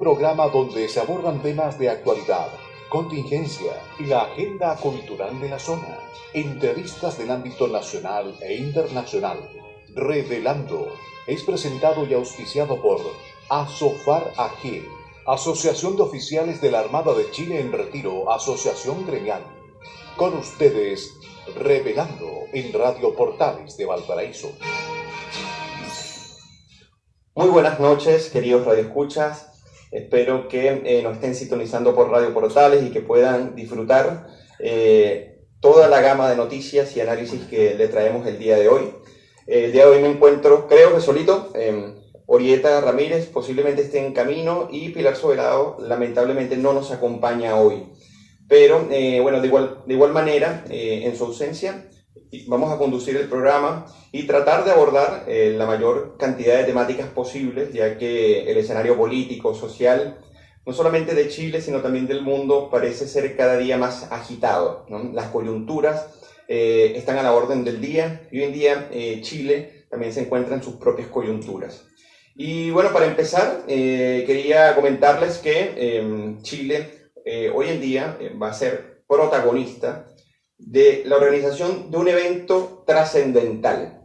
programa donde se abordan temas de actualidad, contingencia y la agenda cultural de la zona. Entrevistas del ámbito nacional e internacional. Revelando es presentado y auspiciado por Asofar AG, Asociación de Oficiales de la Armada de Chile en Retiro, Asociación Gremial. Con ustedes, Revelando en Radio Portales de Valparaíso. Muy buenas noches, queridos radioescuchas. Espero que nos estén sintonizando por Radio Portales y que puedan disfrutar toda la gama de noticias y análisis que le traemos el día de hoy. El día de hoy me encuentro, creo que solito, Orieta Ramírez posiblemente esté en camino y Pilar Soberado lamentablemente no nos acompaña hoy. Pero bueno, de igual manera, en su ausencia, vamos a conducir el programa y tratar de abordar la mayor cantidad de temáticas posibles, ya que el escenario político, social, no solamente de Chile, sino también del mundo, parece ser cada día más agitado, ¿no? Las coyunturas están a la orden del día y hoy en día Chile también se encuentra en sus propias coyunturas. Y bueno, para empezar, quería comentarles que Chile hoy en día va a ser protagonista de la organización de un evento trascendental.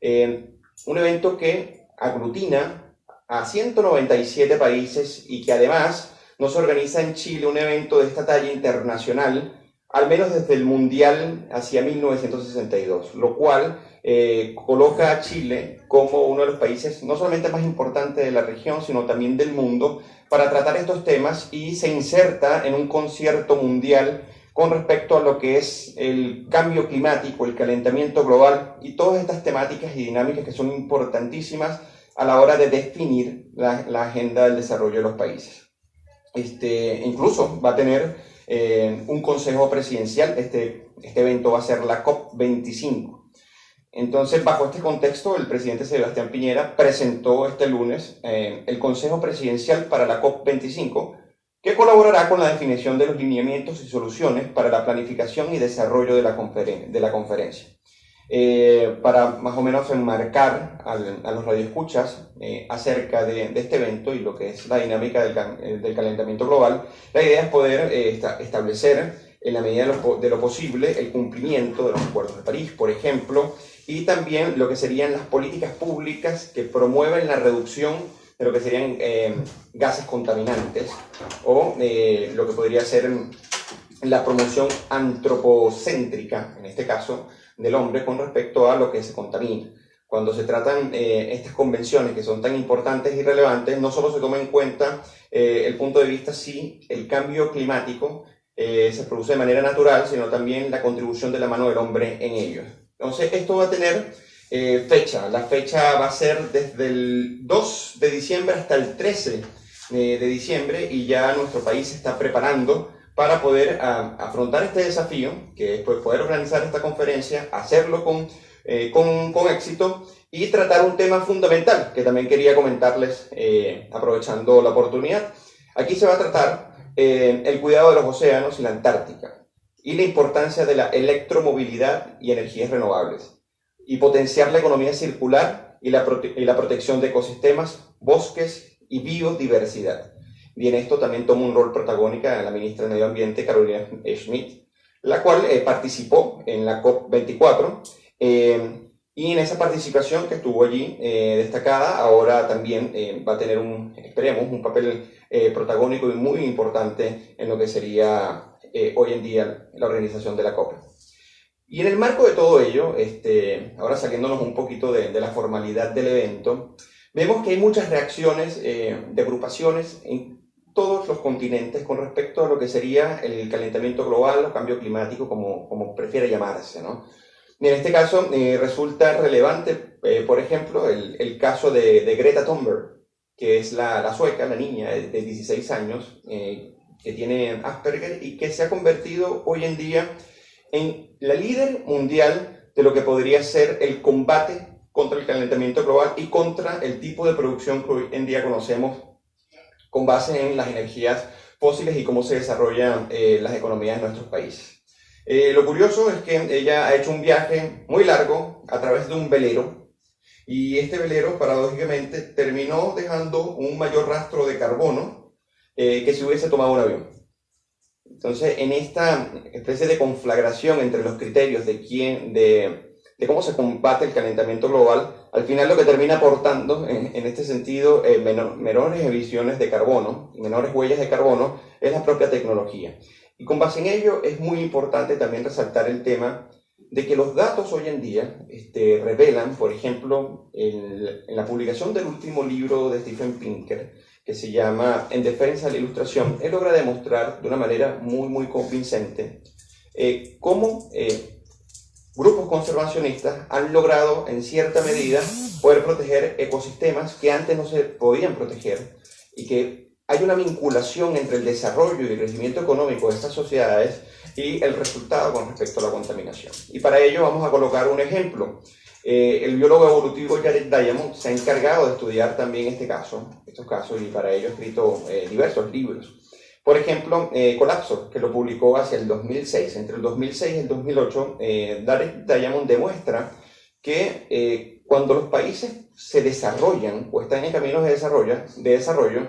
Un evento que aglutina a 197 países y que además no se organiza en Chile un evento de esta talla internacional, al menos desde el Mundial hacia 1962, lo cual coloca a Chile como uno de los países no solamente más importantes de la región, sino también del mundo, para tratar estos temas y se inserta en un concierto mundial con respecto a lo que es el cambio climático, el calentamiento global y todas estas temáticas y dinámicas que son importantísimas a la hora de definir la agenda del desarrollo de los países. Incluso va a tener un consejo presidencial, este evento va a ser la COP25. Entonces, bajo este contexto, el presidente Sebastián Piñera presentó este lunes el consejo presidencial para la COP25, que colaborará con la definición de los lineamientos y soluciones para la planificación y desarrollo de la conferencia. Para más o menos enmarcar a los radioescuchas acerca de este evento y lo que es la dinámica del calentamiento global, la idea es poder establecer en la medida de lo posible el cumplimiento de los acuerdos de París, por ejemplo, y también lo que serían las políticas públicas que promueven la reducción de lo que serían gases contaminantes o lo que podría ser la promoción antropocéntrica, en este caso, del hombre con respecto a lo que se contamina. Cuando se tratan estas convenciones que son tan importantes y relevantes, no solo se toma en cuenta el punto de vista si el cambio climático se produce de manera natural, sino también la contribución de la mano del hombre en ello. Entonces, esto va a tener fecha. La fecha va a ser desde el 2 de diciembre hasta el 13 de diciembre y ya nuestro país se está preparando para poder afrontar este desafío, que es poder organizar esta conferencia, hacerlo con éxito y tratar un tema fundamental que también quería comentarles aprovechando la oportunidad. Aquí se va a tratar el cuidado de los océanos y la Antártica y la importancia de la electromovilidad y energías renovables y potenciar la economía circular y la protección de ecosistemas, bosques y biodiversidad. Y en esto también toma un rol protagónico la ministra de Medio Ambiente, Carolina Schmidt, la cual participó en la COP24 y en esa participación que estuvo allí destacada, ahora también va a tener esperemos, un papel protagónico y muy importante en lo que sería hoy en día la organización de la COP. Y en el marco de todo ello, ahora saliéndonos un poquito de la formalidad del evento, vemos que hay muchas reacciones de agrupaciones en todos los continentes con respecto a lo que sería el calentamiento global o cambio climático, como prefiere llamarse, ¿no? Y en este caso resulta relevante, por ejemplo, el caso de Greta Thunberg, que es la sueca, la niña de 16 años, que tiene Asperger y que se ha convertido hoy en día en la líder mundial de lo que podría ser el combate contra el calentamiento global y contra el tipo de producción que hoy en día conocemos con base en las energías fósiles y cómo se desarrollan las economías de nuestros países. Lo curioso es que ella ha hecho un viaje muy largo a través de un velero y este velero paradójicamente terminó dejando un mayor rastro de carbono que si hubiese tomado un avión. Entonces, en esta especie de conflagración entre los criterios de cómo se combate el calentamiento global, al final lo que termina aportando en este sentido menores emisiones de carbono, menores huellas de carbono, es la propia tecnología. Y con base en ello es muy importante también resaltar el tema de que los datos hoy en día revelan, por ejemplo, en la publicación del último libro de Steven Pinker, que se llama En defensa de la ilustración, él logra demostrar de una manera muy convincente cómo grupos conservacionistas han logrado en cierta medida poder proteger ecosistemas que antes no se podían proteger, y que hay una vinculación entre el desarrollo y el crecimiento económico de estas sociedades y el resultado con respecto a la contaminación. Y para ello vamos a colocar un ejemplo. El biólogo evolutivo Jared Diamond se ha encargado de estudiar también estos casos, y para ello ha escrito diversos libros. Por ejemplo, Colapso, que lo publicó hacia el 2006. Entre el 2006 y el 2008, Jared Diamond demuestra que cuando los países se desarrollan o están en caminos de desarrollo,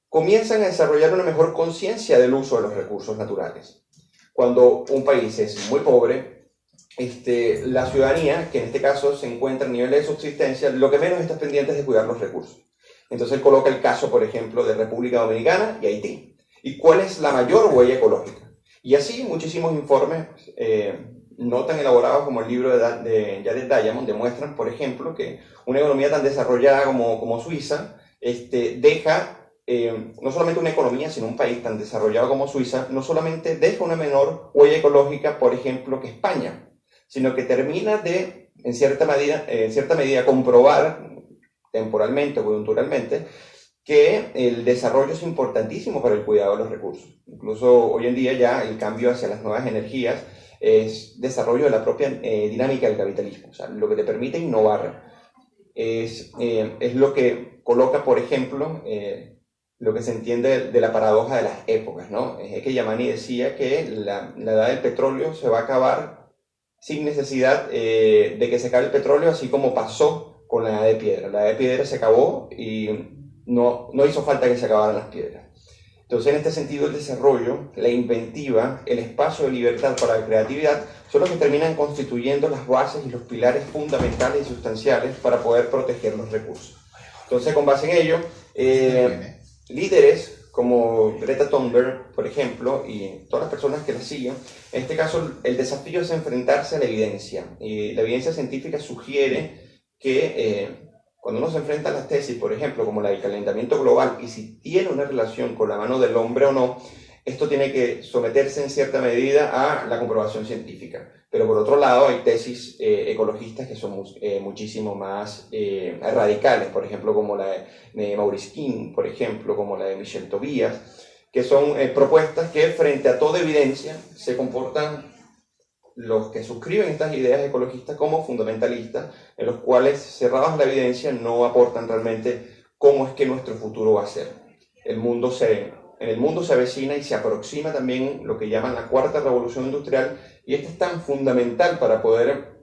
comienzan a desarrollar una mejor conciencia del uso de los recursos naturales. Cuando un país es muy pobre, la ciudadanía, que en este caso se encuentra a nivel de subsistencia, lo que menos está pendiente es de cuidar los recursos. Entonces él coloca el caso, por ejemplo, de República Dominicana y Haití. ¿Y cuál es la mayor huella ecológica? Y así muchísimos informes, no tan elaborados como el libro de Jared Diamond, demuestran, por ejemplo, que una economía tan desarrollada como Suiza deja no solamente una economía, sino un país tan desarrollado como Suiza, no solamente deja una menor huella ecológica, por ejemplo, que España, sino que termina de, en cierta medida, comprobar temporalmente o coyunturalmente que el desarrollo es importantísimo para el cuidado de los recursos. Incluso hoy en día ya el cambio hacia las nuevas energías es desarrollo de la propia dinámica del capitalismo. O sea, lo que te permite innovar es lo que coloca, por ejemplo, lo que se entiende de la paradoja de las épocas, ¿no? Es que Yamani decía que la edad del petróleo se va a acabar sin necesidad de que se acabe el petróleo, así como pasó con la edad de piedra. La edad de piedra se acabó y no hizo falta que se acabaran las piedras. Entonces, en este sentido, el desarrollo, la inventiva, el espacio de libertad para la creatividad son los que terminan constituyendo las bases y los pilares fundamentales y sustanciales para poder proteger los recursos. Entonces, con base en ello, líderes como Greta Thunberg, por ejemplo, y todas las personas que la siguen, en este caso el desafío es enfrentarse a la evidencia. Y la evidencia científica sugiere que cuando uno se enfrenta a las tesis, por ejemplo, como la del calentamiento global, y si tiene una relación con la mano del hombre o no, esto tiene que someterse en cierta medida a la comprobación científica. Pero por otro lado hay tesis ecologistas que son muchísimo más radicales, por ejemplo como la de Maurice King, por ejemplo como la de Michel Tobias, que son propuestas que frente a toda evidencia se comportan los que suscriben estas ideas ecologistas como fundamentalistas, en los cuales, cerrados a la evidencia, no aportan realmente cómo es que nuestro futuro va a ser. En el mundo se avecina y se aproxima también lo que llaman la cuarta revolución industrial, y esta es tan fundamental para poder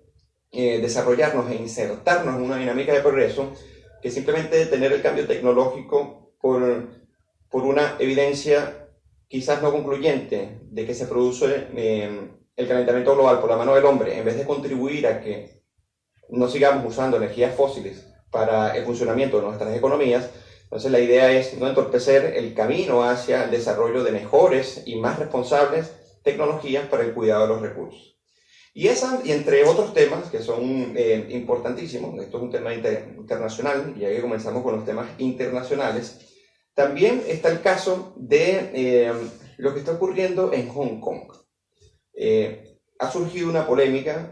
desarrollarnos e insertarnos en una dinámica de progreso, que simplemente detener el cambio tecnológico por una evidencia quizás no concluyente de que se produce el calentamiento global por la mano del hombre, en vez de contribuir a que no sigamos usando energías fósiles para el funcionamiento de nuestras economías. Entonces la idea es no entorpecer el camino hacia el desarrollo de mejores y más responsables tecnologías para el cuidado de los recursos. Y entre otros temas que son importantísimos, esto es un tema internacional, y ya que comenzamos con los temas internacionales, también está el caso de lo que está ocurriendo en Hong Kong. Ha surgido una polémica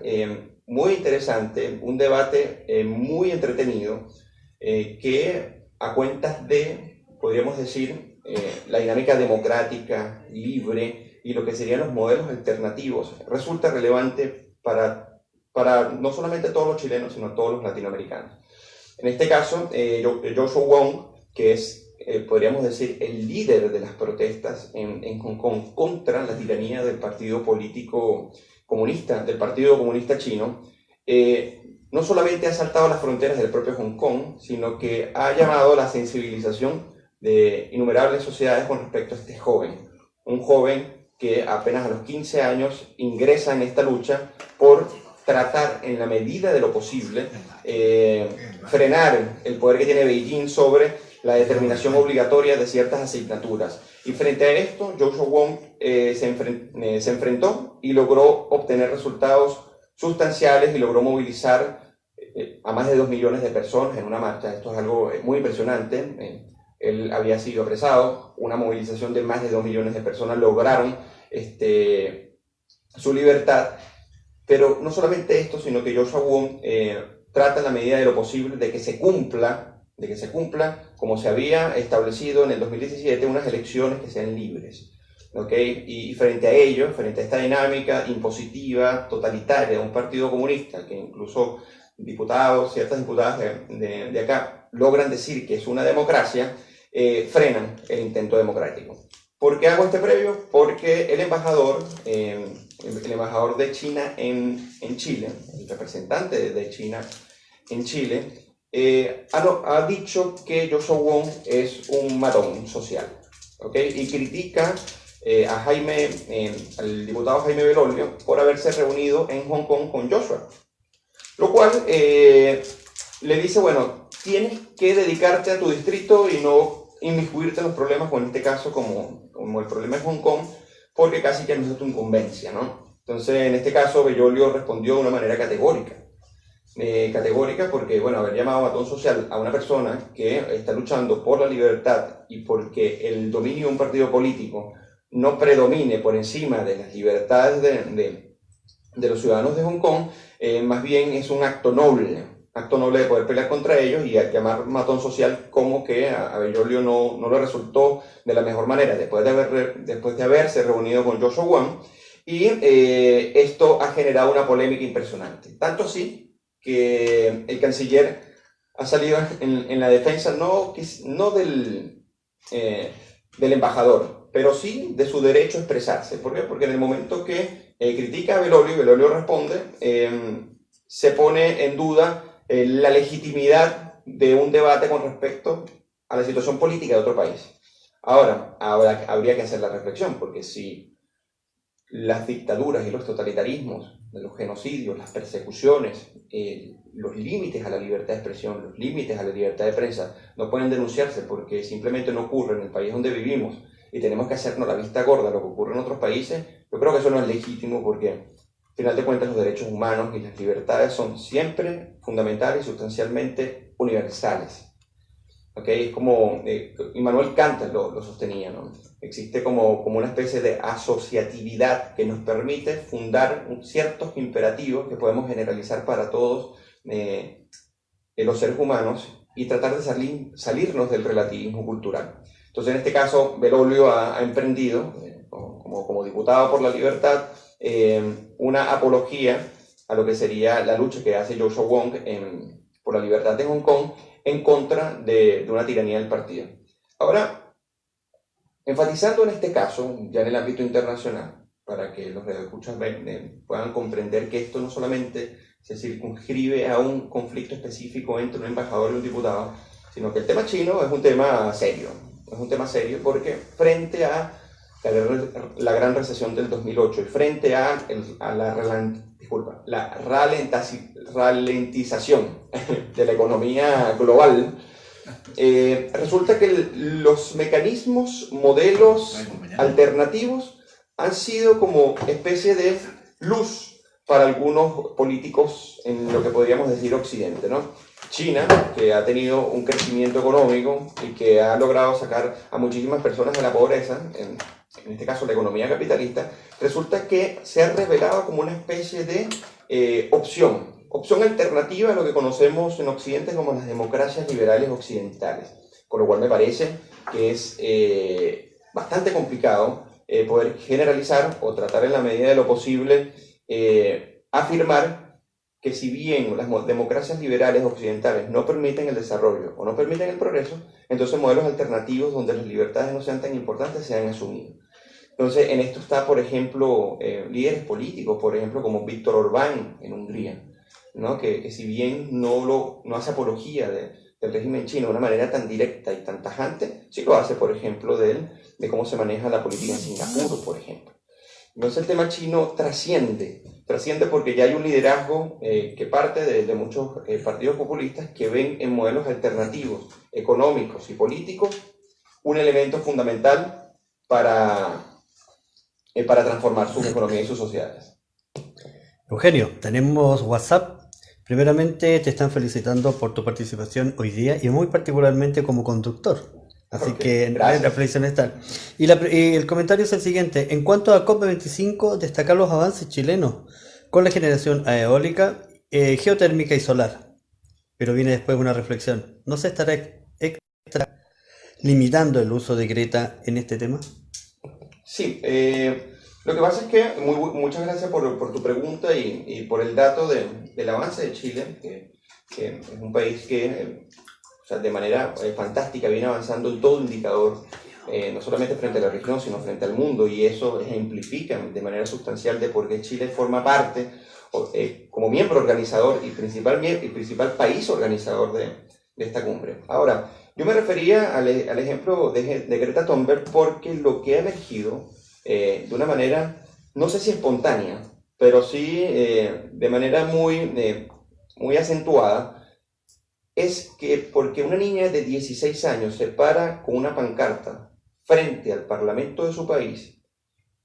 muy interesante, un debate muy entretenido, que a cuentas de, podríamos decir, la dinámica democrática, libre y lo que serían los modelos alternativos, resulta relevante para no solamente todos los chilenos, sino todos los latinoamericanos. En este caso, Joshua Wong, que es, podríamos decir, el líder de las protestas en Hong Kong contra la tiranía del Partido Político Comunista, del Partido Comunista Chino, no solamente ha saltado las fronteras del propio Hong Kong, sino que ha llamado a la sensibilización de innumerables sociedades con respecto a este joven. Un joven que apenas a los 15 años ingresa en esta lucha por tratar en la medida de lo posible frenar el poder que tiene Beijing sobre la determinación obligatoria de ciertas asignaturas. Y frente a esto, Joshua Wong se enfrentó y logró obtener resultados sustanciales y logró movilizar a más de 2 millones de personas en una marcha. Esto es algo muy impresionante. Él había sido apresado, una movilización de más de 2 millones de personas lograron su libertad. Pero no solamente esto, sino que Joshua Wong trata en la medida de lo posible de que se cumpla, como se había establecido en el 2017, unas elecciones que sean libres. ¿Okay? Y frente a ello, frente a esta dinámica impositiva, totalitaria de un partido comunista, que incluso ciertas diputadas de acá logran decir que es una democracia, frenan el intento democrático. ¿Por qué hago este previo? Porque el embajador de China en Chile, el representante de China en Chile, ha dicho que Joshua Wong es un matón social, ¿okay? Y critica al diputado Jaime Belolio por haberse reunido en Hong Kong con Joshua, lo cual le dice, bueno, tienes que dedicarte a tu distrito y no inmiscuirte en los problemas, o en este caso como el problema de Hong Kong, porque casi que no es tu incumbencia, ¿no? Entonces, en este caso, Belolio respondió de una manera categórica. Porque, bueno, haber llamado matón social a una persona que está luchando por la libertad y porque el dominio de un partido político no predomine por encima de las libertades de los ciudadanos de Hong Kong, más bien es un acto noble de poder pelear contra ellos, y llamar matón social como que a Belolio no le resultó de la mejor manera después de haberse reunido con Joshua Wong, y esto ha generado una polémica impresionante, tanto así que el canciller ha salido en la defensa no del embajador, pero sí de su derecho a expresarse. ¿Por qué? Porque en el momento que critica a Belolio responde, se pone en duda la legitimidad de un debate con respecto a la situación política de otro país. Ahora habría que hacer la reflexión, porque si las dictaduras y los totalitarismos, los genocidios, las persecuciones, los límites a la libertad de expresión, los límites a la libertad de prensa no pueden denunciarse porque simplemente no ocurre en el país donde vivimos y tenemos que hacernos la vista gorda a lo que ocurre en otros países, yo creo que eso no es legítimo, porque al final de cuentas los derechos humanos y las libertades son siempre fundamentales y sustancialmente universales. ¿Okay? Es como Immanuel Kant lo sostenía, ¿no? Existe como una especie de asociatividad que nos permite fundar ciertos imperativos que podemos generalizar para todos los seres humanos y tratar de salirnos del relativismo cultural. Entonces, en este caso, Belolio ha emprendido, como diputado por la libertad, una apología a lo que sería la lucha que hace Joshua Wong por la libertad de Hong Kong en contra de una tiranía del partido. Ahora, enfatizando en este caso, ya en el ámbito internacional, para que los radioescuchas puedan comprender que esto no solamente se circunscribe a un conflicto específico entre un embajador y un diputado, sino que el tema chino es un tema serio. Es un tema serio porque frente a la gran recesión del 2008 y frente a la ralentización de la economía global, resulta que los modelos alternativos han sido como especie de luz para algunos políticos en lo que podríamos decir Occidente, ¿no? China, que ha tenido un crecimiento económico y que ha logrado sacar a muchísimas personas de la pobreza, en este caso la economía capitalista, resulta que se ha revelado como una especie de opción alternativa a lo que conocemos en Occidente como las democracias liberales occidentales, con lo cual me parece que es bastante complicado poder generalizar o tratar en la medida de lo posible afirmar que si bien las democracias liberales occidentales no permiten el desarrollo o no permiten el progreso, entonces modelos alternativos donde las libertades no sean tan importantes sean asumidos. Entonces, en esto está, por ejemplo, líderes políticos, por ejemplo, como Víctor Orbán en Hungría, ¿no? Que si bien no hace apología de del régimen chino de una manera tan directa y tan tajante, sí lo hace, por ejemplo, de cómo se maneja la política en Singapur, por ejemplo. Entonces el tema chino trasciende porque ya hay un liderazgo que parte de muchos partidos populistas que ven en modelos alternativos, económicos y políticos, un elemento fundamental para transformar sus economías y sus sociedades. Eugenio, tenemos WhatsApp. Primeramente te están felicitando por tu participación hoy día y muy particularmente como conductor. Así que gracias. la felicitación está. Y el comentario es el siguiente. En cuanto a COP25, destacar los avances chilenos con la generación eólica, geotérmica y solar. Pero viene después una reflexión. ¿No se estará limitando el uso de Greta en este tema? Sí, lo que pasa es que muchas gracias por tu pregunta y por el dato del avance de Chile, que es un país que o sea, de manera fantástica viene avanzando en todo indicador, no solamente frente a la región, sino frente al mundo, y eso ejemplifica de manera sustancial de por qué Chile forma parte, como miembro organizador y principal país organizador de esta cumbre. Ahora, yo me refería al ejemplo de Greta Thunberg porque lo que ha emergido de una manera, no sé si espontánea, pero sí de manera muy acentuada, es que porque una niña de 16 años se para con una pancarta frente al parlamento de su país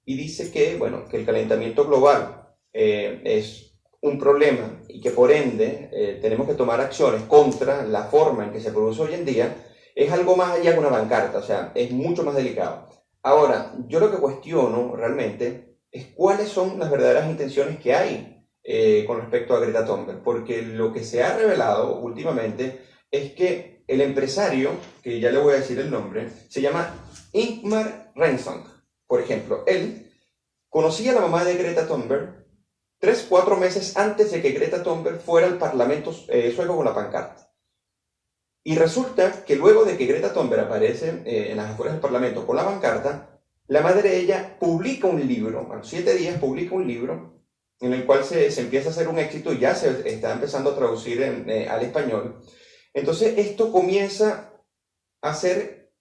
y dice que, bueno, que el calentamiento global es un problema y que por ende tenemos que tomar acciones contra la forma en que se produce hoy en día, es algo más allá que una pancarta, o sea, es mucho más delicado. Ahora, yo lo que cuestiono realmente es cuáles son las verdaderas intenciones que hay con respecto a Greta Thunberg, porque lo que se ha revelado últimamente es que el empresario, que ya le voy a decir el nombre, se llama Ingmar Renson. Por ejemplo, él conocía a la mamá de Greta Thunberg 3-4 meses antes de que Greta Thunberg fuera al parlamento sueco con la pancarta. Y resulta que luego de que Greta Thunberg aparece en las afueras del parlamento con la pancarta, la madre de ella publica un libro, a los 7 días publica un libro en el cual se empieza a hacer un éxito y ya se está empezando a traducir al español. Entonces esto comienza a hacer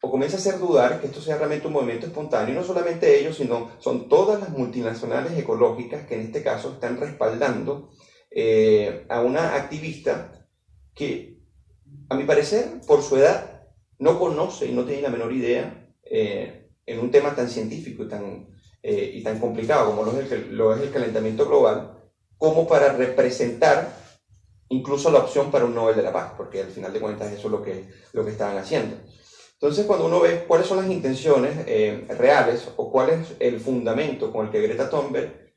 dudar que esto sea realmente un movimiento espontáneo, y no solamente ellos, sino son todas las multinacionales ecológicas que en este caso están respaldando a una activista que, a mi parecer, por su edad, no conoce y no tiene la menor idea en un tema tan científico y tan complicado como lo es el calentamiento global, como para representar incluso la opción para un Nobel de la Paz, porque al final de cuentas eso es lo que estaban haciendo. Entonces, cuando uno ve cuáles son las intenciones reales o cuál es el fundamento con el que Greta Thunberg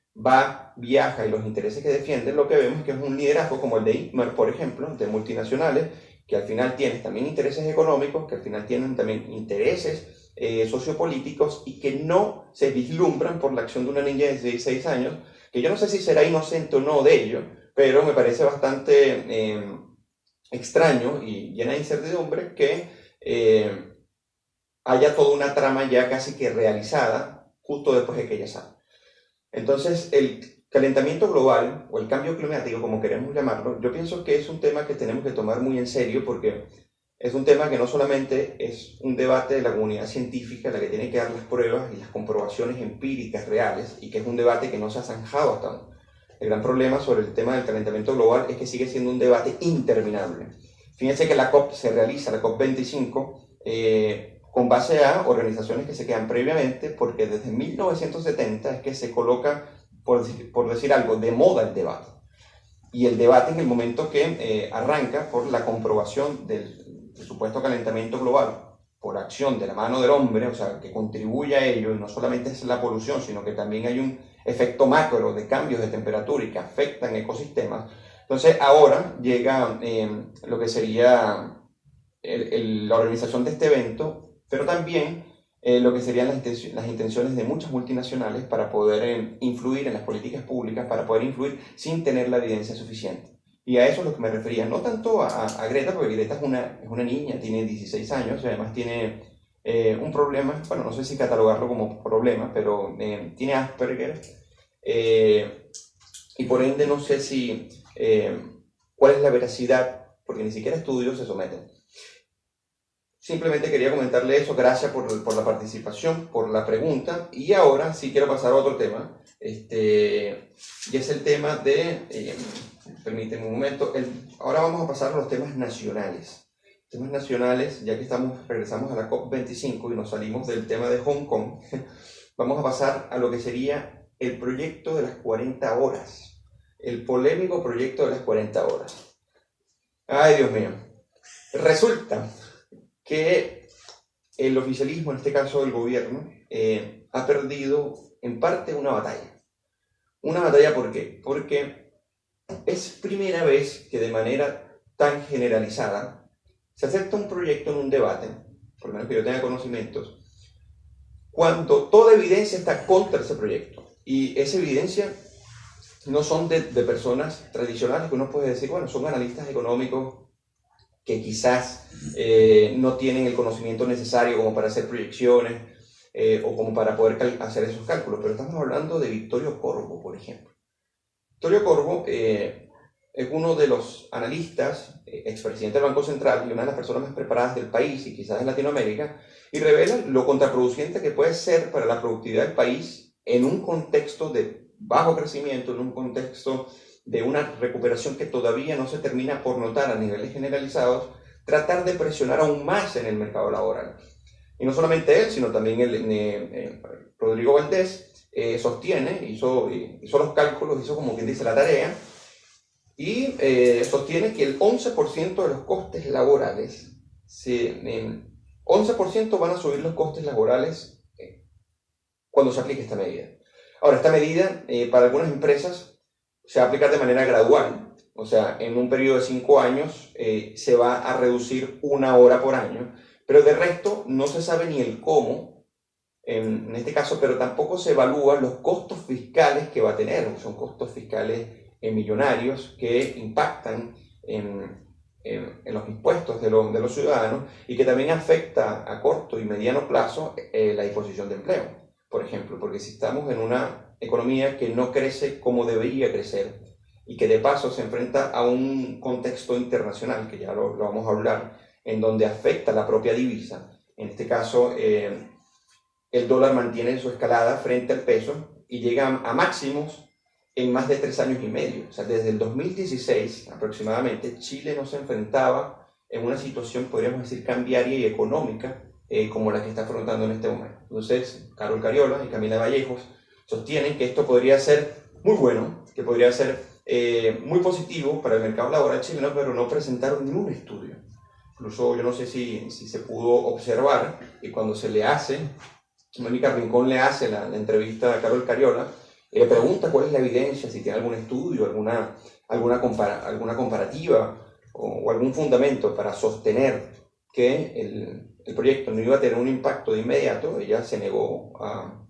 viaja y los intereses que defiende, lo que vemos es que es un liderazgo como el de Ingmar, por ejemplo, de multinacionales, que al final tienen también intereses económicos, que al final tienen también intereses sociopolíticos y que no se vislumbran por la acción de una niña de 16 años, que yo no sé si será inocente o no de ello, pero me parece bastante extraño y llena de incertidumbre que haya toda una trama ya casi que realizada justo después de que ella sale. Entonces, el calentamiento global o el cambio climático, como queremos llamarlo, yo pienso que es un tema que tenemos que tomar muy en serio porque es un tema que no solamente es un debate de la comunidad científica la que tiene que dar las pruebas y las comprobaciones empíricas reales y que es un debate que no se ha zanjado hasta ahora. El gran problema sobre el tema del calentamiento global es que sigue siendo un debate interminable. Fíjense que la COP se realiza, la COP25, con base a organizaciones que se quedan previamente, porque desde 1970 es que se coloca, por decir algo, de moda el debate. Y el debate en el momento que arranca por la comprobación del supuesto calentamiento global por acción de la mano del hombre, o sea, que contribuye a ello, y no solamente es la polución, sino que también hay un efecto macro de cambios de temperatura y que afectan ecosistemas. Entonces ahora llega lo que sería la organización de este evento, pero también lo que serían las intenciones de muchas multinacionales para poder influir en las políticas públicas, para poder influir sin tener la evidencia suficiente. Y a eso es lo que me refería, no tanto a Greta, porque Greta es una niña, tiene 16 años y además tiene un problema, bueno, no sé si catalogarlo como problema, pero tiene Asperger y por ende no sé si cuál es la veracidad, porque ni siquiera estudios se someten. simplemente quería comentarle eso. Gracias por la participación, por la pregunta. Y ahora sí quiero pasar a otro tema. Y es el tema de... permíteme un momento. Ahora vamos a pasar a los temas nacionales. Temas nacionales, ya que regresamos a la COP25 y nos salimos del tema de Hong Kong, vamos a pasar a lo que sería el proyecto de las 40 horas. El polémico proyecto de las 40 horas. Ay, Dios mío. Resulta que el oficialismo, en este caso el gobierno, ha perdido en parte una batalla. Una batalla, ¿por qué? Porque es primera vez que de manera tan generalizada se acepta un proyecto en un debate, por lo menos que yo tenga conocimientos, cuando toda evidencia está contra ese proyecto. Y esa evidencia no son de personas tradicionales que uno puede decir, bueno, son analistas económicos que quizás no tienen el conocimiento necesario como para hacer proyecciones o como para poder hacer esos cálculos. Pero estamos hablando de Vittorio Corvo, por ejemplo. Vittorio Corvo es uno de los analistas, expresidente del Banco Central y una de las personas más preparadas del país y quizás en Latinoamérica, y revela lo contraproducente que puede ser para la productividad del país en un contexto de bajo crecimiento, en un contexto de una recuperación que todavía no se termina por notar a niveles generalizados, tratar de presionar aún más en el mercado laboral. Y no solamente él, sino también Rodrigo Valdés sostiene, hizo los cálculos, hizo como quien dice la tarea, y sostiene que el 11% de los costes laborales, 11% van a subir los costes laborales cuando se aplique esta medida. Ahora, esta medida para algunas empresas se va a aplicar de manera gradual, o sea, en un periodo de 5 años se va a reducir 1 hora por año, pero de resto no se sabe ni el cómo, en este caso, pero tampoco se evalúan los costos fiscales que va a tener, son costos fiscales millonarios que impactan en los impuestos de los ciudadanos y que también afecta a corto y mediano plazo la disposición de empleo, por ejemplo, porque si estamos en una economía que no crece como debería crecer y que de paso se enfrenta a un contexto internacional, que ya lo vamos a hablar, en donde afecta la propia divisa, en este caso el dólar mantiene su escalada frente al peso y llega a máximos en más de 3 años y medio. O sea, desde el 2016 aproximadamente, Chile no se enfrentaba en una situación, podríamos decir, cambiaria y económica como la que está afrontando en este momento. Entonces, Carol Cariola y Camila Vallejos sostienen que esto podría ser muy bueno, que podría ser muy positivo para el mercado laboral chileno, pero no presentaron ningún estudio. Incluso yo no sé si se pudo observar que cuando se le hace, Mónica Rincón le hace la entrevista a Carol Cariola, pregunta cuál es la evidencia, si tiene algún estudio, alguna comparativa o algún fundamento para sostener que el proyecto no iba a tener un impacto de inmediato. Ella se negó a...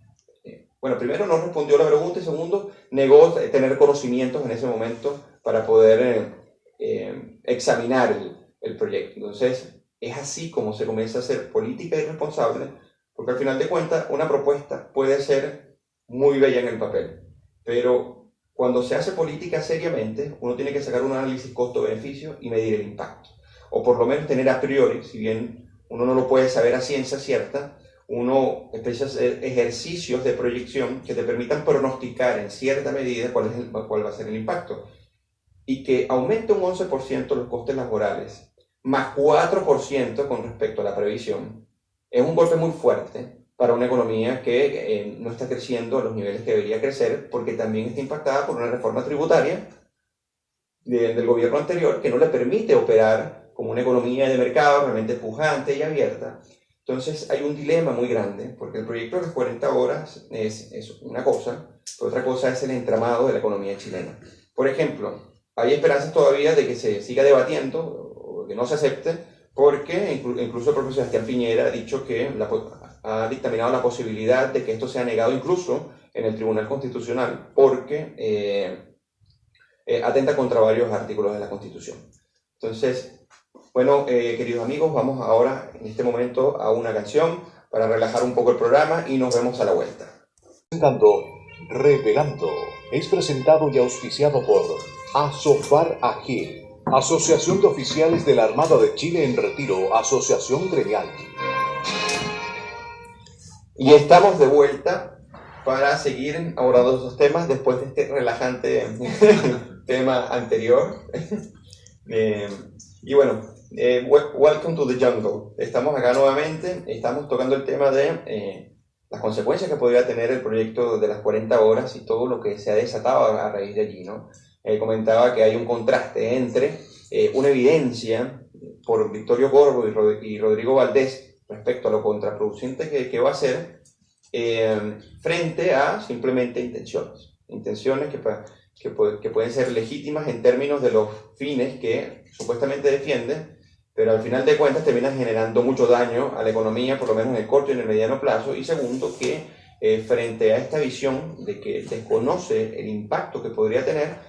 bueno, primero no respondió a la pregunta y segundo, negó tener conocimientos en ese momento para poder examinar el proyecto. Entonces, es así como se comienza a hacer política irresponsable, porque al final de cuentas una propuesta puede ser muy bella en el papel, pero cuando se hace política seriamente, uno tiene que sacar un análisis costo-beneficio y medir el impacto, o por lo menos tener a priori, si bien uno no lo puede saber a ciencia cierta, uno empieza a hacer ejercicios de proyección que te permitan pronosticar en cierta medida cuál va a ser el impacto. Y que aumente un 11% los costes laborales, más 4% con respecto a la previsión, es un golpe muy fuerte para una economía que no está creciendo a los niveles que debería crecer, porque también está impactada por una reforma tributaria del gobierno anterior que no le permite operar como una economía de mercado realmente pujante y abierta. Entonces hay un dilema muy grande, porque el proyecto de las 40 horas es una cosa, pero otra cosa es el entramado de la economía chilena. Por ejemplo, hay esperanzas todavía de que se siga debatiendo o que no se acepte, porque incluso el profesor Sebastián Piñera ha dicho que ha dictaminado la posibilidad de que esto sea negado incluso en el Tribunal Constitucional, porque atenta contra varios artículos de la Constitución. Entonces, bueno, queridos amigos, vamos ahora en este momento a una canción para relajar un poco el programa y nos vemos a la vuelta. Revelando es presentado y auspiciado por Asofar Agil, Asociación de Oficiales de la Armada de Chile en Retiro, Asociación Gremial. Y estamos de vuelta para seguir abordando esos temas después de este relajante tema anterior. Y bueno, welcome to the jungle. Estamos acá nuevamente, estamos tocando el tema de las consecuencias que podría tener el proyecto de las 40 horas y todo lo que se ha desatado a raíz de allí, ¿no? Comentaba que hay un contraste entre una evidencia por Victorio Corvo y Rodrigo Valdés respecto a lo contraproducente que va a ser frente a simplemente intenciones que pueden ser legítimas en términos de los fines que supuestamente defienden, pero al final de cuentas terminan generando mucho daño a la economía, por lo menos en el corto y en el mediano plazo. Y segundo, que frente a esta visión de que desconoce el impacto que podría tener,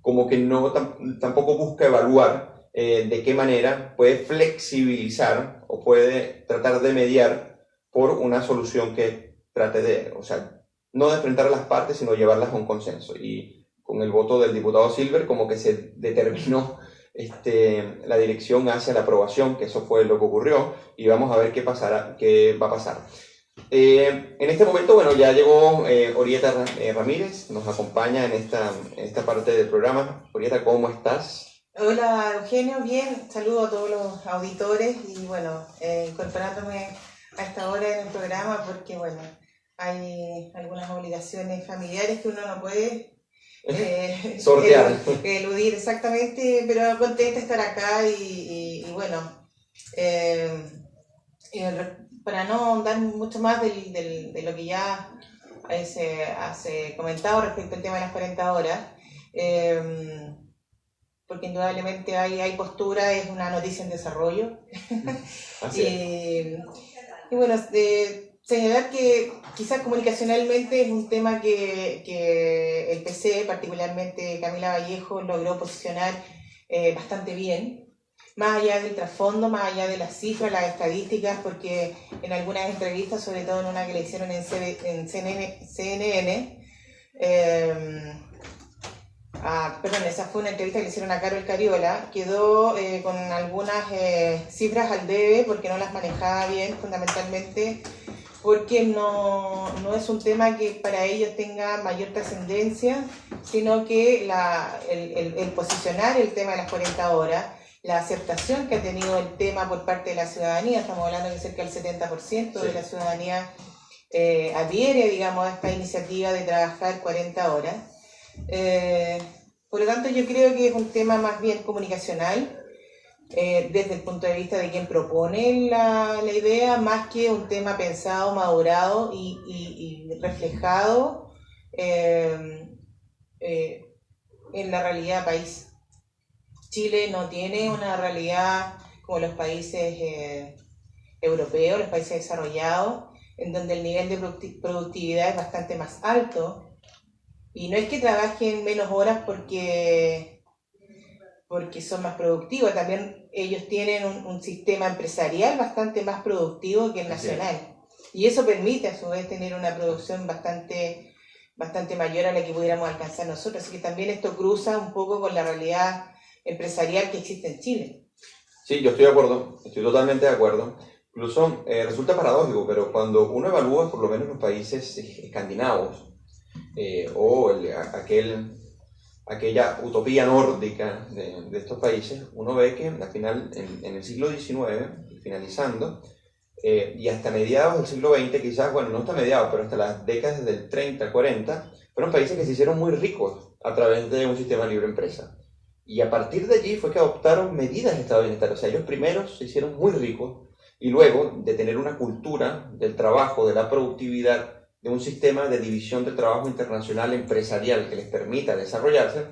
como que no tampoco busca evaluar de qué manera puede flexibilizar o puede tratar de mediar por una solución que trate de, o sea, no de enfrentar a las partes, sino llevarlas a un consenso. Y con el voto del diputado Silver como que se determinó la dirección hacia la aprobación, que eso fue lo que ocurrió, y vamos a ver qué va a pasar. En este momento, bueno, ya llegó Orieta Ramírez, nos acompaña en esta parte del programa. Orieta, ¿cómo estás? Hola Eugenio, bien, saludo a todos los auditores y bueno, incorporándome a esta hora en el programa porque bueno, hay algunas obligaciones familiares que uno no puede sortear, eludir exactamente, pero contenta de estar acá y bueno, para no ahondar mucho más de lo que ya hace comentado respecto al tema de las 40 horas, porque indudablemente hay postura, es una noticia en desarrollo. Y bueno, señalar que quizás comunicacionalmente es un tema que el PC, particularmente Camila Vallejo, logró posicionar bastante bien, más allá del trasfondo, más allá de las cifras, las estadísticas, porque en algunas entrevistas, sobre todo en una que le hicieron en CNN, esa fue una entrevista que le hicieron a Carol Cariola, quedó con algunas cifras al debe porque no las manejaba bien, fundamentalmente porque no es un tema que para ellos tenga mayor trascendencia, sino que el posicionar el tema de las 40 horas, la aceptación que ha tenido el tema por parte de la ciudadanía, estamos hablando de cerca del 70% de la ciudadanía adhiere, digamos, a esta iniciativa de trabajar 40 horas. Por lo tanto, yo creo que es un tema más bien comunicacional, desde el punto de vista de quien propone la idea, más que un tema pensado, madurado y reflejado en la realidad país. Chile no tiene una realidad como los países europeos, los países desarrollados, en donde el nivel de productividad es bastante más alto. Y no es que trabajen menos horas porque son más productivos, también ellos tienen un sistema empresarial bastante más productivo que el nacional. Y eso permite a su vez tener una producción bastante mayor a la que pudiéramos alcanzar nosotros. Así que también esto cruza un poco con la realidad empresarial que existe en Chile. Sí, yo estoy de acuerdo, estoy totalmente de acuerdo. Incluso resulta paradójico, pero cuando uno evalúa por lo menos los países escandinavos, o aquella utopía nórdica de estos países, uno ve que al final, en el siglo XIX, finalizando, y hasta mediados del siglo XX, quizás, bueno, no hasta mediados, pero hasta las décadas del 30, 40, fueron países que se hicieron muy ricos a través de un sistema de libre empresa. Y a partir de allí fue que adoptaron medidas de estado de bienestar. O sea, ellos primero se hicieron muy ricos y luego de tener una cultura del trabajo, de la productividad, de un sistema de división del trabajo internacional empresarial que les permita desarrollarse,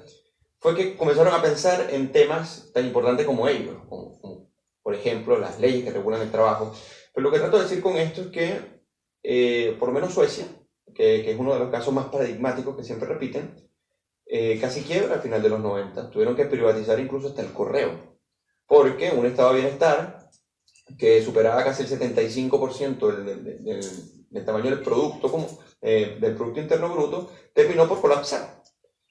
fue que comenzaron a pensar en temas tan importantes como ellos, como por ejemplo las leyes que regulan el trabajo. Pero lo que trato de decir con esto es que por lo menos Suecia, que es uno de los casos más paradigmáticos que siempre repiten, casi quiebra al final de los 90, tuvieron que privatizar incluso hasta el correo, porque un estado de bienestar que superaba casi el 75% del tamaño del producto, del Producto Interno Bruto, terminó por colapsar.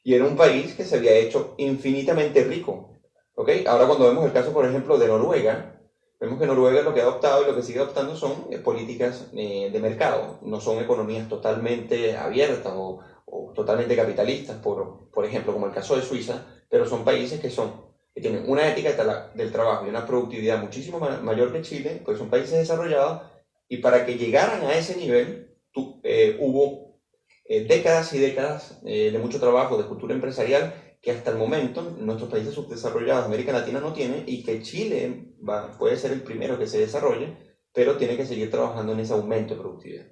y era un país que se había hecho infinitamente rico. ¿Ok? Ahora cuando vemos el caso, por ejemplo, de Noruega, vemos que Noruega lo que ha adoptado y lo que sigue adoptando son políticas de mercado, no son economías totalmente abiertas o totalmente capitalistas, por ejemplo, como el caso de Suiza, pero son países que tienen una ética del trabajo y una productividad muchísimo mayor que Chile, pues son países desarrollados, y para que llegaran a ese nivel hubo décadas y décadas de mucho trabajo, de cultura empresarial, que hasta el momento nuestros países subdesarrollados, América Latina, no tienen, y que Chile puede ser el primero que se desarrolle, pero tiene que seguir trabajando en ese aumento de productividad.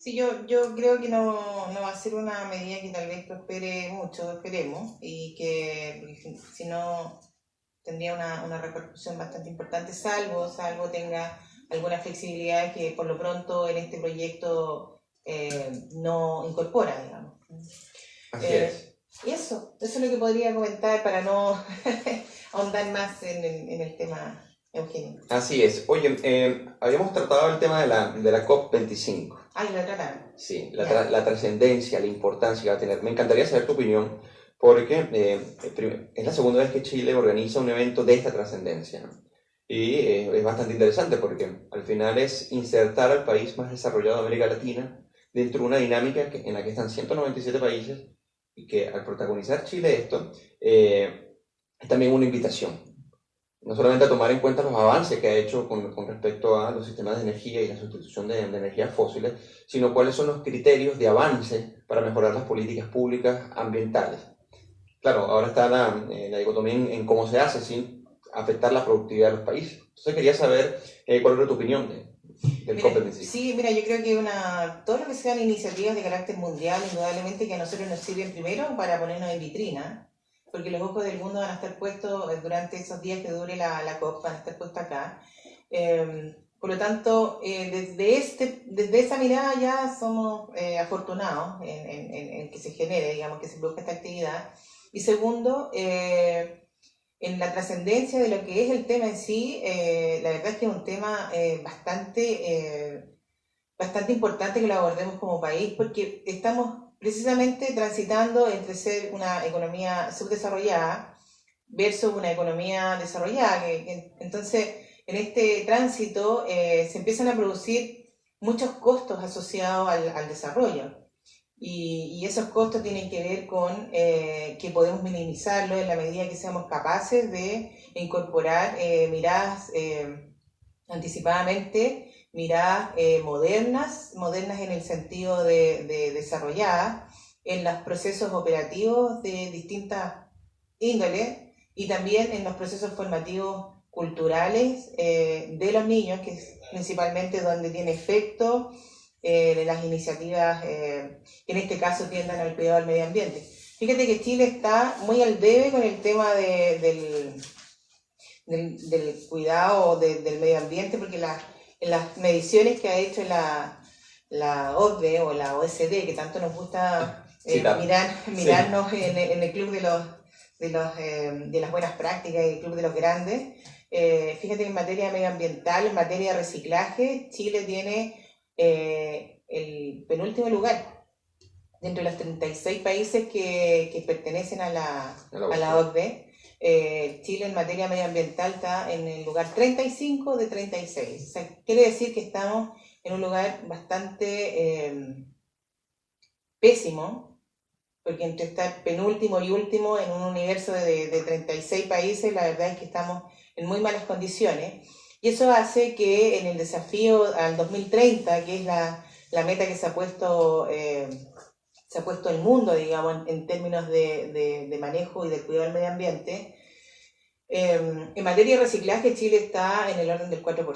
Sí, yo creo que no va a ser una medida que tal vez prospere mucho, esperemos, y que si no tendría una repercusión bastante importante, salvo tenga alguna flexibilidad que por lo pronto en este proyecto no incorpora, digamos. Así es. Y eso es lo que podría comentar para no ahondar más en el tema, Eugenio. Así es. Oye, habíamos tratado el tema de la COP25. Ah, lo trataron. Sí, la trascendencia, la importancia que va a tener. Me encantaría saber tu opinión, porque es la segunda vez que Chile organiza un evento de esta trascendencia, ¿no? Y es bastante interesante porque al final es insertar al país más desarrollado de América Latina dentro de una dinámica en la que están 197 países, y que al protagonizar Chile esto, es también una invitación, no solamente a tomar en cuenta los avances que ha hecho con respecto a los sistemas de energía y la sustitución de energías fósiles, sino cuáles son los criterios de avance para mejorar las políticas públicas ambientales. Claro, ahora está la dicotomía en cómo se hace sin afectar la productividad de los países. Entonces quería saber cuál era tu opinión del COP25. Sí, mira, yo creo que todo lo que sean iniciativas de carácter mundial, indudablemente que a nosotros nos sirven primero para ponernos en vitrina, porque los ojos del mundo van a estar puestos durante esos días que dure la COP, van a estar puestos acá. Por lo tanto, desde esa mirada ya somos afortunados en que se genere, digamos, que se produzca esta actividad. Y segundo, en la trascendencia de lo que es el tema en sí, la verdad es que es un tema bastante importante que lo abordemos como país, porque estamos precisamente transitando entre ser una economía subdesarrollada versus una economía desarrollada. Entonces, en este tránsito se empiezan a producir muchos costos asociados al desarrollo. Y esos costos tienen que ver con que podemos minimizarlo en la medida que seamos capaces de incorporar miradas anticipadamente, miradas modernas en el sentido de desarrolladas en los procesos operativos de distintas índoles y también en los procesos formativos culturales de los niños, que es principalmente donde tiene efecto de las iniciativas que en este caso tiendan al cuidado del medio ambiente. Fíjate que Chile está muy al debe con el tema del cuidado del medio ambiente, porque en las mediciones que ha hecho la OCDE o la OECD, que tanto nos gusta mirarnos sí, en el club de las buenas prácticas y el club de los grandes, fíjate que en materia medioambiental, en materia de reciclaje, Chile tiene el penúltimo lugar dentro de los 36 países que pertenecen a la OCDE. Chile en materia medioambiental está en el lugar 35 de 36. O sea, quiere decir que estamos en un lugar bastante pésimo, porque entre estar penúltimo y último en un universo de 36 países, la verdad es que estamos en muy malas condiciones. Y eso hace que en el desafío al 2030, que es la meta que se ha puesto el mundo, digamos, en términos de manejo y de cuidado del medio ambiente, en materia de reciclaje Chile está en el orden del 4%. O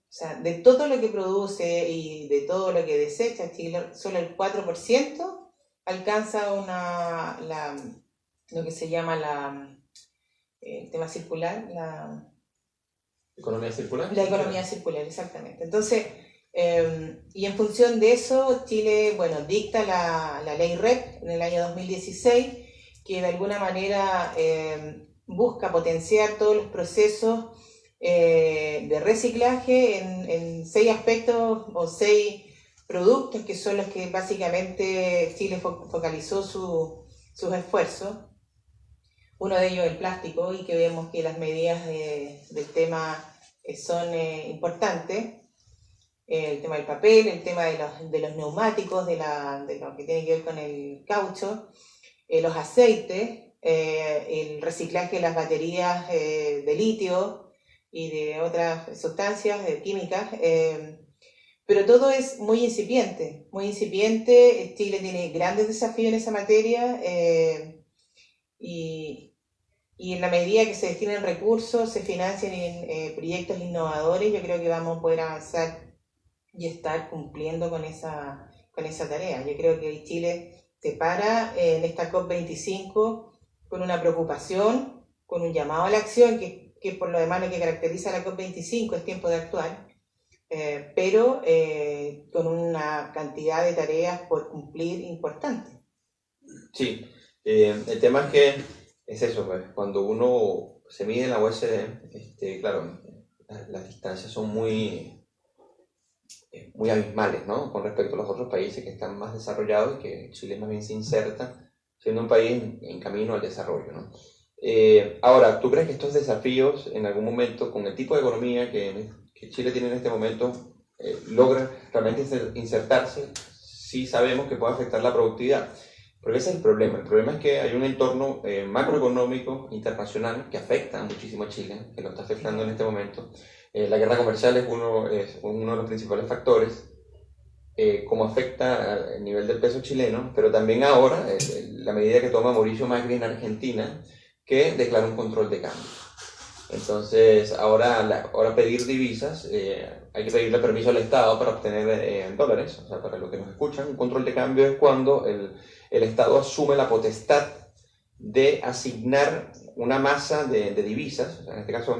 sea, de todo lo que produce y de todo lo que desecha Chile, solo el 4% alcanza lo que se llama el tema circular, ¿Economía circular? La economía circular, exactamente. Entonces, y en función de eso, Chile, dicta la ley REP en el año 2016, que de alguna manera busca potenciar todos los procesos de reciclaje en 6 aspectos o 6 productos, que son los que básicamente Chile focalizó sus esfuerzos. Uno de ellos el plástico, y que vemos que las medidas del tema son importantes. El tema del papel, el tema de los neumáticos, de lo que tiene que ver con el caucho, los aceites, el reciclaje de las baterías de litio y de otras sustancias químicas, pero todo es muy incipiente, muy incipiente. Chile tiene grandes desafíos en esa materia, y en la medida que se destinen recursos, se financien en proyectos innovadores, yo creo que vamos a poder avanzar y estar cumpliendo con esa tarea. Yo creo que Chile se para en esta COP25 con una preocupación, con un llamado a la acción, que por lo demás lo que caracteriza a la COP25 es tiempo de actuar, pero con una cantidad de tareas por cumplir importante. Sí, el tema es que es eso, pues, cuando uno se mide en la OECD, claro, las distancias son muy abismales, ¿no? Con respecto a los otros países que están más desarrollados y que Chile más bien se inserta siendo un país en camino al desarrollo, ¿no? Ahora, ¿tú crees que estos desafíos en algún momento, con el tipo de economía que Chile tiene en este momento, logran realmente insertarse? Sí sabemos que puede afectar la productividad, porque ese es el problema. El problema es que hay un entorno macroeconómico internacional que afecta muchísimo a Chile, que lo está afectando en este momento. La guerra comercial es uno de los principales factores, cómo afecta al nivel del peso chileno, pero también ahora la medida que toma Mauricio Macri en Argentina, que declara un control de cambio. Entonces, ahora pedir divisas, hay que pedirle permiso al Estado para obtener dólares. O sea, para los que nos escuchan, un control de cambio es cuando el Estado asume la potestad de asignar una masa de divisas, o sea, en este caso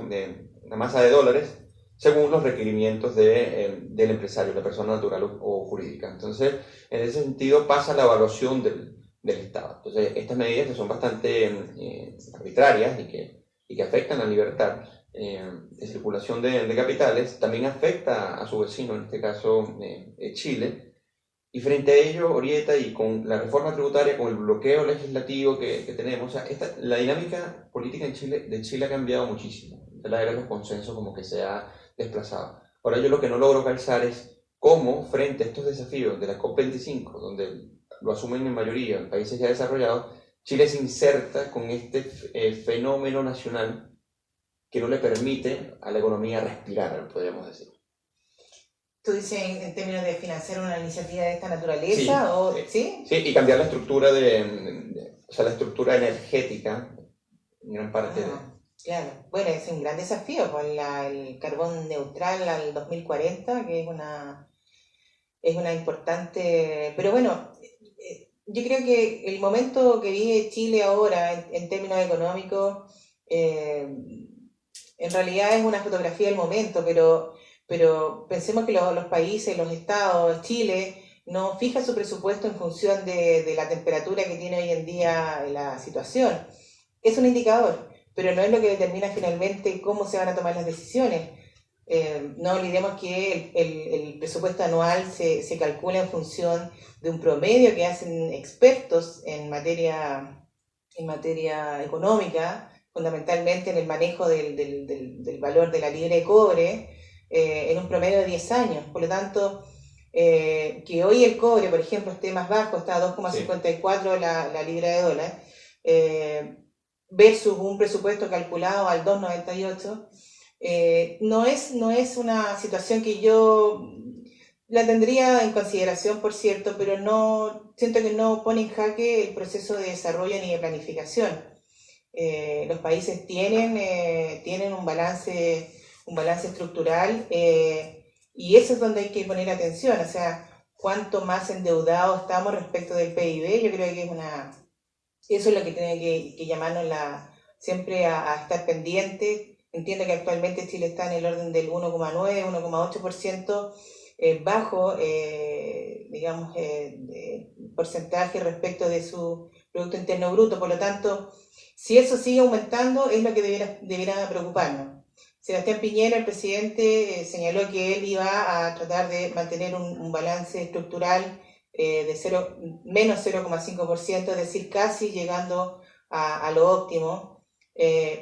una masa de dólares, según los requerimientos del empresario, la persona natural o jurídica. Entonces, en ese sentido pasa la evaluación del Estado. Entonces, estas medidas que son bastante arbitrarias y que afectan la libertad de circulación de capitales, también afecta a su vecino, en este caso Chile. Y frente a ello, Orieta, y con la reforma tributaria, con el bloqueo legislativo que tenemos, o sea, la dinámica política de Chile ha cambiado muchísimo. De la era de los consensos como que se ha desplazado. Ahora yo lo que no logro calzar es cómo, frente a estos desafíos de la COP25, donde lo asumen en mayoría en países ya desarrollados, Chile se inserta con este fenómeno nacional que no le permite a la economía respirar, podríamos decir. ¿Tú dices en términos de financiar una iniciativa de esta naturaleza? Sí, y cambiar la estructura o sea, la estructura energética, en gran parte. Claro, bueno, es un gran desafío con el carbón neutral al 2040, que es una importante. Pero bueno, yo creo que el momento que vive Chile ahora en términos económicos, en realidad es una fotografía del momento, pero pensemos que los países, los estados, Chile, no fija su presupuesto en función de la temperatura que tiene hoy en día la situación. Es un indicador, pero no es lo que determina finalmente cómo se van a tomar las decisiones. No olvidemos que el presupuesto anual se calcula en función de un promedio que hacen expertos en materia económica, fundamentalmente en el manejo del valor de la libra de cobre, en un promedio de 10 años. Por lo tanto, que hoy el cobre, por ejemplo, esté más bajo, está a 2,54 la libra de dólar, versus un presupuesto calculado al 2,98, no es una situación que yo la tendría en consideración, por cierto, pero no siento que no pone en jaque el proceso de desarrollo ni de planificación. Los países tienen un balance estructural, y eso es donde hay que poner atención. O sea, cuánto más endeudados estamos respecto del PIB, yo creo que eso es lo que tiene que llamarnos siempre a estar pendiente. Entiendo que actualmente Chile está en el orden del 1,9, 1,8% bajo, digamos, porcentaje respecto de su Producto Interno Bruto. Por lo tanto, si eso sigue aumentando, es lo que debiera preocuparnos. Sebastián Piñera, el presidente, señaló que él iba a tratar de mantener un balance estructural de menos 0,5%, es decir, casi llegando a lo óptimo.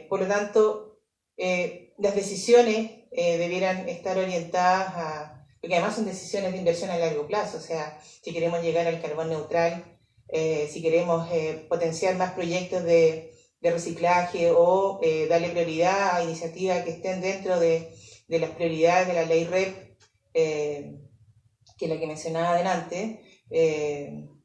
Por lo tanto, las decisiones debieran estar orientadas porque además son decisiones de inversión a largo plazo, o sea, si queremos llegar al carbón neutral, si queremos potenciar más proyectos de reciclaje o darle prioridad a iniciativas que estén dentro de las prioridades de la ley REP, que es la que mencionaba adelante,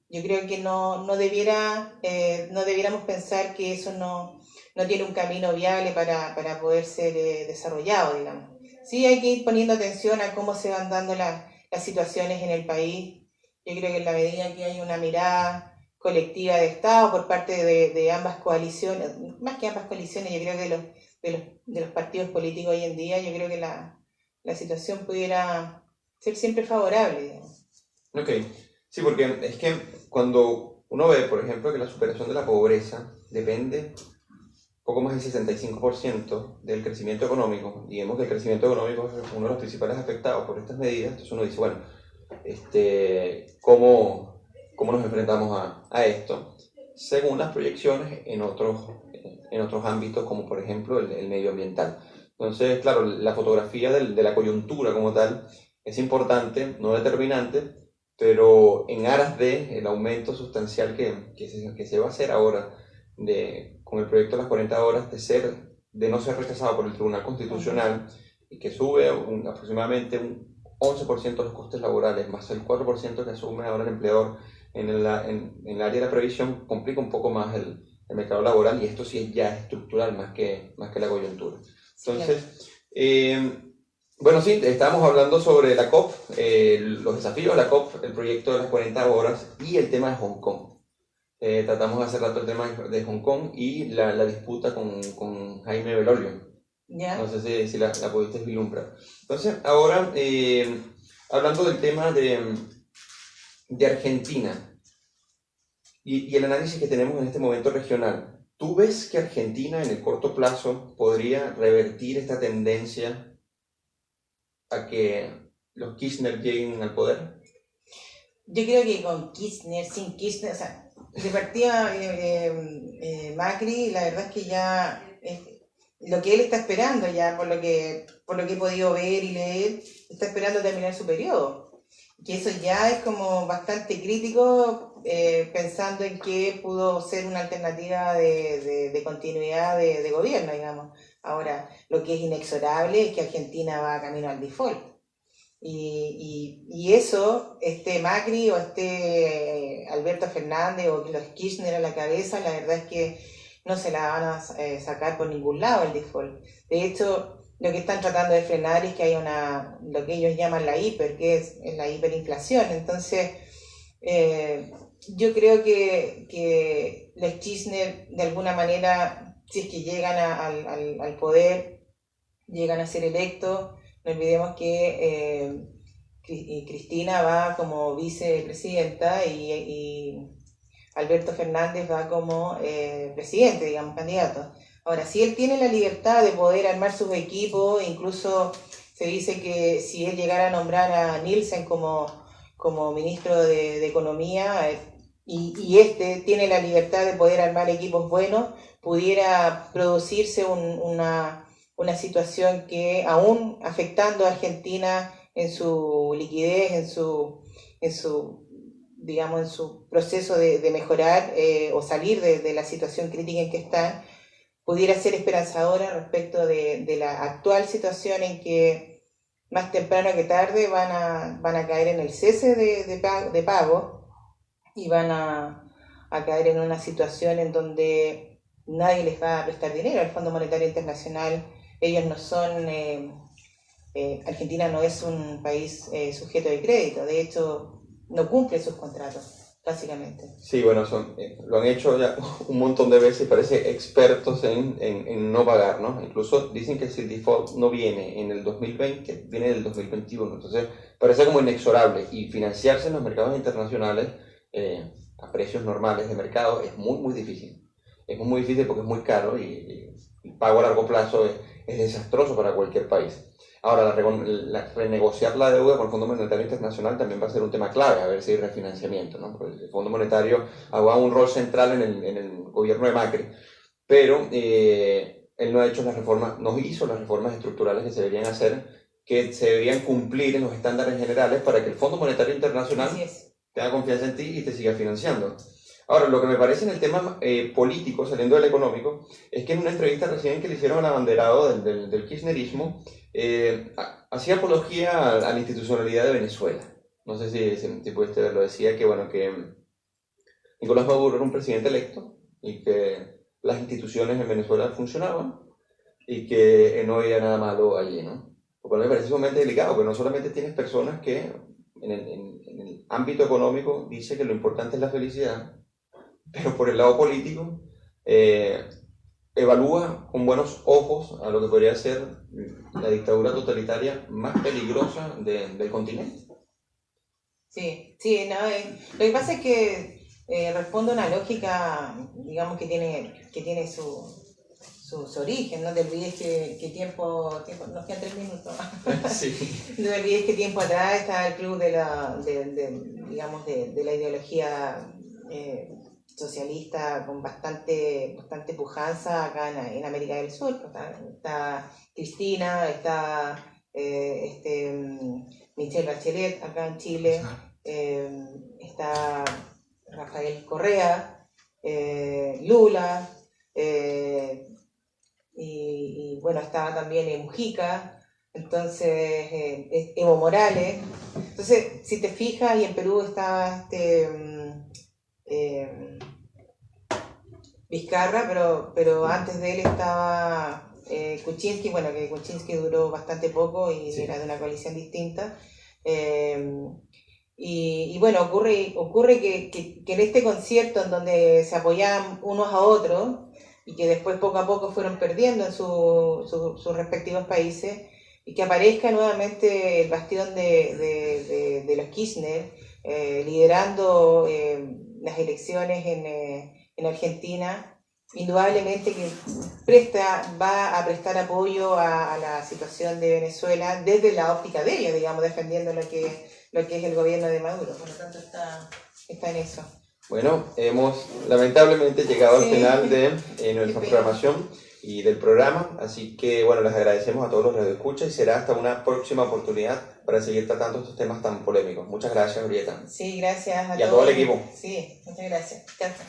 yo creo que no debiéramos pensar que eso no tiene un camino viable para poder ser desarrollado, digamos. Sí hay que ir poniendo atención a cómo se van dando las situaciones en el país. Yo creo que en la medida que hay una mirada colectiva de Estado por parte de ambas coaliciones, más que ambas coaliciones, yo creo que de los partidos políticos hoy en día, yo creo que la situación pudiera ser siempre favorable, digamos. Ok, sí, porque es que cuando uno ve, por ejemplo, que la superación de la pobreza depende poco más del 65% del crecimiento económico, digamos que el crecimiento económico es uno de los principales afectados por estas medidas, entonces uno dice, bueno, ¿cómo nos enfrentamos a esto? Según las proyecciones en otros ámbitos, como por ejemplo el medioambiental. Entonces, claro, la fotografía de la coyuntura como tal es importante, no determinante, pero en aras del aumento sustancial que se va a hacer ahora con el proyecto de las 40 horas, de no ser rechazado por el Tribunal Constitucional y que sube aproximadamente un 11% los costes laborales, más el 4% que asume ahora el empleador en el área de la previsión, complica un poco más el mercado laboral, y esto sí es ya estructural más que la coyuntura. Entonces, bueno, sí, estábamos hablando sobre la COP, los desafíos de la COP, el proyecto de las 40 horas y el tema de Hong Kong. Tratamos hace rato el tema de Hong Kong y la disputa con Jaime Belolio. ¿Ya? No sé si la pudiste vislumbrar. Entonces, ahora, hablando del tema de Argentina y el análisis que tenemos en este momento regional, ¿tú ves que Argentina en el corto plazo podría revertir esta tendencia a que los Kirchner lleguen al poder? Yo creo que con Kirchner, sin Kirchner, o sea, de partida Macri, la verdad es que ya lo que él está esperando, ya por lo que he podido ver y leer, está esperando terminar su periodo. Que eso ya es como bastante crítico, pensando en que pudo ser una alternativa de continuidad de gobierno, digamos. Ahora, lo que es inexorable es que Argentina va camino al default. Y eso, Macri o Alberto Fernández o los Kirchner a la cabeza, la verdad es que no se la van a sacar por ningún lado el default. De hecho, lo que están tratando de frenar es que hay lo que ellos llaman la hiper, que es la hiperinflación. Entonces, yo creo que los Kirchner, de alguna manera, si es que llegan al poder, llegan a ser electos, no olvidemos que Cristina va como vicepresidenta y Alberto Fernández va como presidente, digamos, candidato. Ahora, si él tiene la libertad de poder armar sus equipos, incluso se dice que si él llegara a nombrar a Nielsen como ministro de Economía, y tiene la libertad de poder armar equipos buenos, pudiera producirse una situación que, aún afectando a Argentina en su liquidez, en su proceso de mejorar o salir de la situación crítica en que están, pudiera ser esperanzadora respecto de la actual situación en que más temprano que tarde van a caer en el cese de pago y van a caer en una situación en donde nadie les va a prestar dinero. El Fondo Monetario Internacional, ellos no son, Argentina no es un país sujeto de crédito, de hecho no cumple sus contratos, básicamente. Sí, bueno, lo han hecho ya un montón de veces, parece expertos en no pagar, ¿no? Incluso dicen que si el default no viene en el 2020, viene en el 2021, entonces parece como inexorable, y financiarse en los mercados internacionales a precios normales de mercado es muy, muy difícil. Es muy difícil porque es muy caro y el pago a largo plazo es desastroso para cualquier país. Ahora, renegociar la deuda con el Fondo Monetario Internacional también va a ser un tema clave, a ver si hay refinanciamiento, ¿no? Porque el Fondo Monetario ha jugado un rol central en el gobierno de Macri, pero él no ha hecho las reformas, no hizo las reformas estructurales que se deberían hacer, que se deberían cumplir en los estándares generales para que el Fondo Monetario Internacional tenga confianza en ti y te siga financiando. Ahora, lo que me parece en el tema político, saliendo del económico, es que en una entrevista recién que le hicieron al abanderado del kirchnerismo, hacía apología a la institucionalidad de Venezuela. No sé si pudiste verlo, decía que, bueno, que Nicolás Maduro era un presidente electo y que las instituciones en Venezuela funcionaban y que no había nada malo allí, ¿no? Lo cual me parece sumamente delicado, porque no solamente tienes personas que en el ámbito económico dice que lo importante es la felicidad, pero por el lado político evalúa con buenos ojos a lo que podría ser la dictadura totalitaria más peligrosa del continente. Sí, sí, no, lo que pasa es que responde a una lógica, digamos, que tiene su origen. No te olvides que tiempo, nos quedan 3 minutos. Sí. No te olvides que tiempo atrás estaba el club de la ideología socialista con bastante pujanza acá en América del Sur. Está Cristina, está Michelle Bachelet acá en Chile, está Rafael Correa, Lula, y bueno, estaba también Mujica, entonces Evo Morales. Entonces, si te fijas, y en Perú estaba Vizcarra, pero antes de él estaba Kuczynski, bueno, que Kuczynski duró bastante poco y sí, era de una coalición distinta. Y bueno, ocurre que en este concierto en donde se apoyaban unos a otros y que después poco a poco fueron perdiendo en sus respectivos países, y que aparezca nuevamente el bastión de los Kirchner liderando las elecciones en Argentina, indudablemente que va a prestar apoyo a la situación de Venezuela desde la óptica de ellos, digamos, defendiendo lo que es el gobierno de Maduro. Por lo tanto, está en eso. Bueno, hemos lamentablemente llegado al final de nuestra programación y del programa, así que bueno, les agradecemos a todos los radioescuchas y será hasta una próxima oportunidad para seguir tratando estos temas tan polémicos. Muchas gracias, Julieta. Sí, gracias a todo el equipo. Sí, muchas gracias. Gracias.